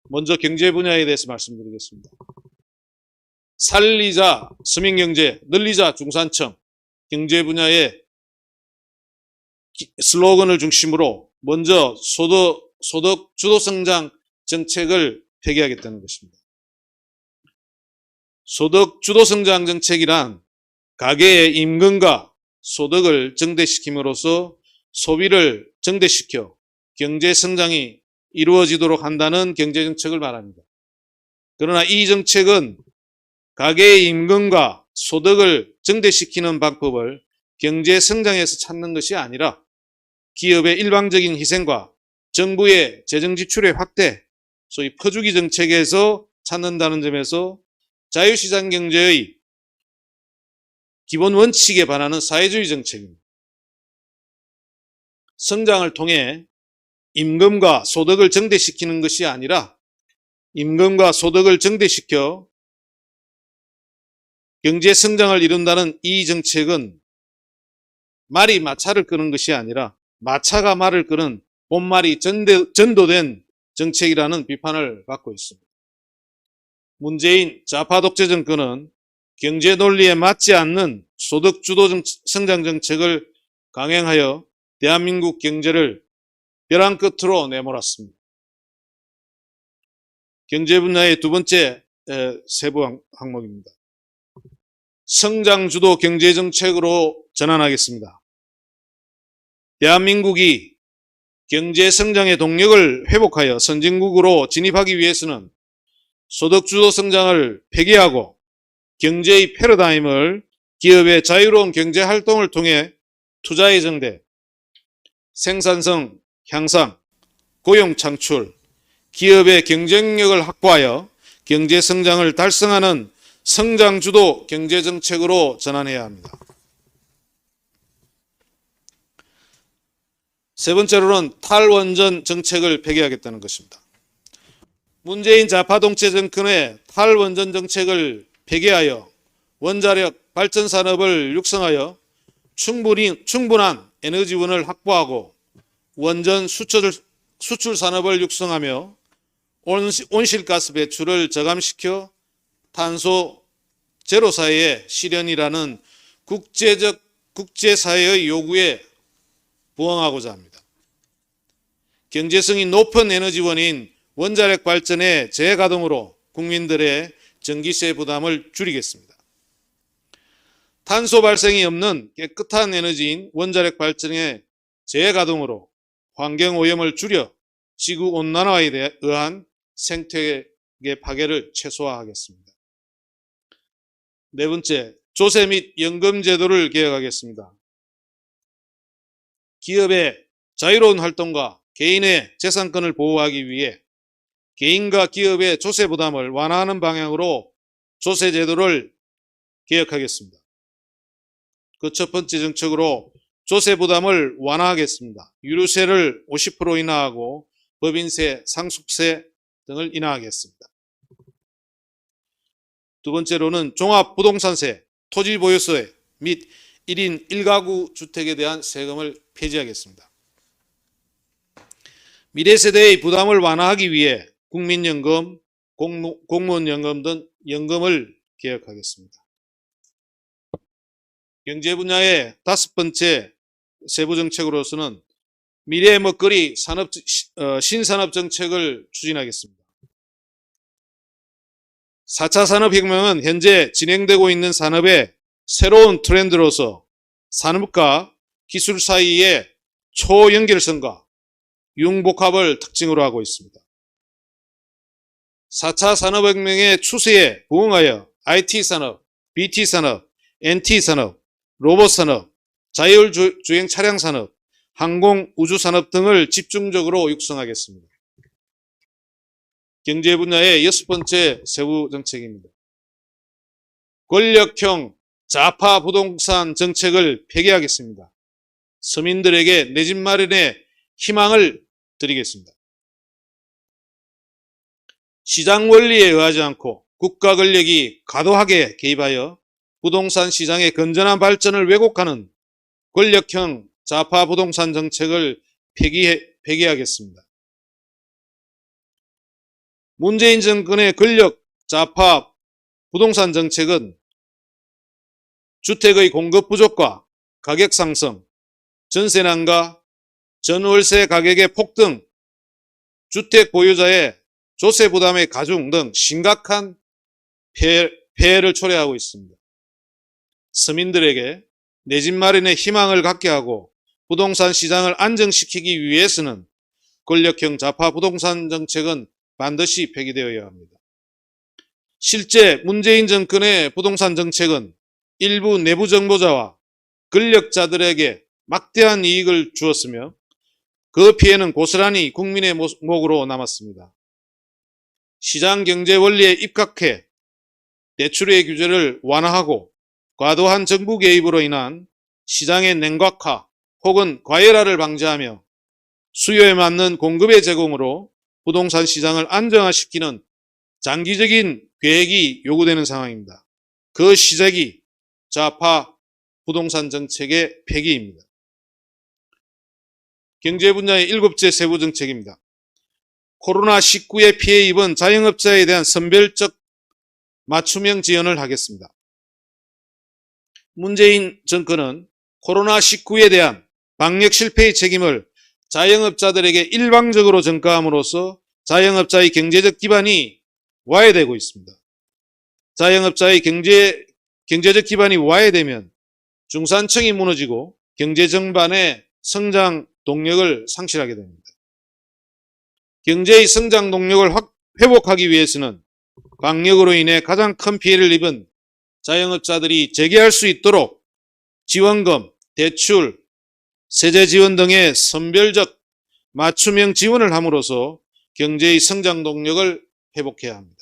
먼저 경제 분야에 대해서 말씀드리겠습니다. 살리자 서민경제, 늘리자 중산층, 경제 분야의 슬로건을 중심으로 먼저 소득 주도 성장 정책을 폐기하겠다는 것입니다. 소득 주도 성장 정책이란 가계의 임금과 소득을 증대시킴으로써 소비를 증대시켜 경제 성장이 이루어지도록 한다는 경제 정책을 말합니다. 그러나 이 정책은 가계의 임금과 소득을 증대시키는 방법을 경제 성장에서 찾는 것이 아니라 기업의 일방적인 희생과 정부의 재정 지출의 확대, 소위 퍼주기 정책에서 찾는다는 점에서 자유시장 경제의 기본 원칙에 반하는 사회주의 정책입니다. 성장을 통해 임금과 소득을 증대시키는 것이 아니라 임금과 소득을 증대시켜 경제 성장을 이룬다는 이 정책은 말이 마차를 끄는 것이 아니라 마차가 말을 끄는 본말이 전도된 정책이라는 비판을 받고 있습니다. 문재인 좌파 독재 정권은 경제 논리에 맞지 않는 소득 주도 성장 정책을 강행하여 대한민국 경제를 벼랑 끝으로 내몰았습니다. 경제 분야의 두 번째 세부 항목입니다. 성장 주도 경제 정책으로 전환하겠습니다. 대한민국이 경제 성장의 동력을 회복하여 선진국으로 진입하기 위해서는 소득 주도 성장을 폐기하고 경제의 패러다임을 기업의 자유로운 경제 활동을 통해 투자의 증대, 생산성 향상, 고용 창출, 기업의 경쟁력을 확보하여 경제 성장을 달성하는 성장 주도 경제 정책으로 전환해야 합니다. 세 번째로는 탈원전 정책을 폐기하겠다는 것입니다. 문재인 좌파 독재 정권의 탈원전 정책을 폐기하여 원자력 발전 산업을 육성하여 충분한 에너지원을 확보하고 원전 수출 산업을 육성하며 온실가스 배출을 저감시켜 탄소 제로 사회의 실현이라는 국제사회의 요구에 부응하고자 합니다. 경제성이 높은 에너지원인 원자력 발전의 재가동으로 국민들의 전기세 부담을 줄이겠습니다. 탄소 발생이 없는 깨끗한 에너지인 원자력 발전의 재가동으로 환경오염을 줄여 지구온난화에 의한 생태계 파괴를 최소화하겠습니다. 네 번째, 조세 및 연금 제도를 개혁하겠습니다. 기업의 자유로운 활동과 개인의 재산권을 보호하기 위해 개인과 기업의 조세 부담을 완화하는 방향으로 조세 제도를 개혁하겠습니다. 그 첫 번째 정책으로 조세 부담을 완화하겠습니다. 유류세를 50% 인하하고 법인세, 상속세 등을 인하하겠습니다. 두 번째로는 종합부동산세, 토지보유세 및 1인 1가구 주택에 대한 세금을 폐지하겠습니다. 미래세대의 부담을 완화하기 위해 국민연금, 공무원연금 등 연금을 개혁하겠습니다. 경제 분야의 다섯 번째 세부 정책으로서는 미래의 먹거리 신산업 정책을 추진하겠습니다. 4차 산업혁명은 현재 진행되고 있는 산업의 새로운 트렌드로서 산업과 기술 사이의 초연결성과 융복합을 특징으로 하고 있습니다. 4차 산업혁명의 추세에 부응하여 IT산업, BT산업, NT산업, 로봇산업, 자율주행 차량산업, 항공, 우주산업 등을 집중적으로 육성하겠습니다. 경제 분야의 여섯 번째 세부 정책입니다. 권력형 좌파 부동산 정책을 폐기하겠습니다. 서민들에게 내 집 마련에 희망을 드리겠습니다. 시장 원리에 의하지 않고 국가 권력이 과도하게 개입하여 부동산 시장의 건전한 발전을 왜곡하는 권력형 좌파 부동산 정책을 폐기하겠습니다. 문재인 정권의 권력 좌파 부동산 정책은 주택의 공급 부족과 가격 상승, 전세난과 전월세 가격의 폭등, 주택 보유자의 조세 부담의 가중 등 심각한 폐해를 초래하고 있습니다. 서민들에게 내 집 마련에 희망을 갖게 하고 부동산 시장을 안정시키기 위해서는 권력형 좌파 부동산 정책은 반드시 폐기되어야 합니다. 실제 문재인 정권의 부동산 정책은 일부 내부 정보자와 권력자들에게 막대한 이익을 주었으며 그 피해는 고스란히 국민의 목으로 남았습니다. 시장 경제 원리에 입각해 대출의 규제를 완화하고 과도한 정부 개입으로 인한 시장의 냉각화 혹은 과열화를 방지하며 수요에 맞는 공급의 제공으로 부동산 시장을 안정화시키는 장기적인 계획이 요구되는 상황입니다. 그 시작이 좌파 부동산 정책의 폐기입니다. 경제 분야의 7째 세부 정책입니다. 코로나19에 피해 입은 자영업자에 대한 선별적 맞춤형 지원을 하겠습니다. 문재인 정권은 코로나19에 대한 방역 실패의 책임을 자영업자들에게 일방적으로 전가함으로써 자영업자의 경제적 기반이 와해되고 있습니다. 자영업자의 경제적 기반이 와해되면 중산층이 무너지고 경제 전반의 성장 동력을 상실하게 됩니다. 경제의 성장 동력을 회복하기 위해서는 방역으로 인해 가장 큰 피해를 입은 자영업자들이 재개할 수 있도록 지원금, 대출, 세제 지원 등의 선별적 맞춤형 지원을 함으로써 경제의 성장 동력을 회복해야 합니다.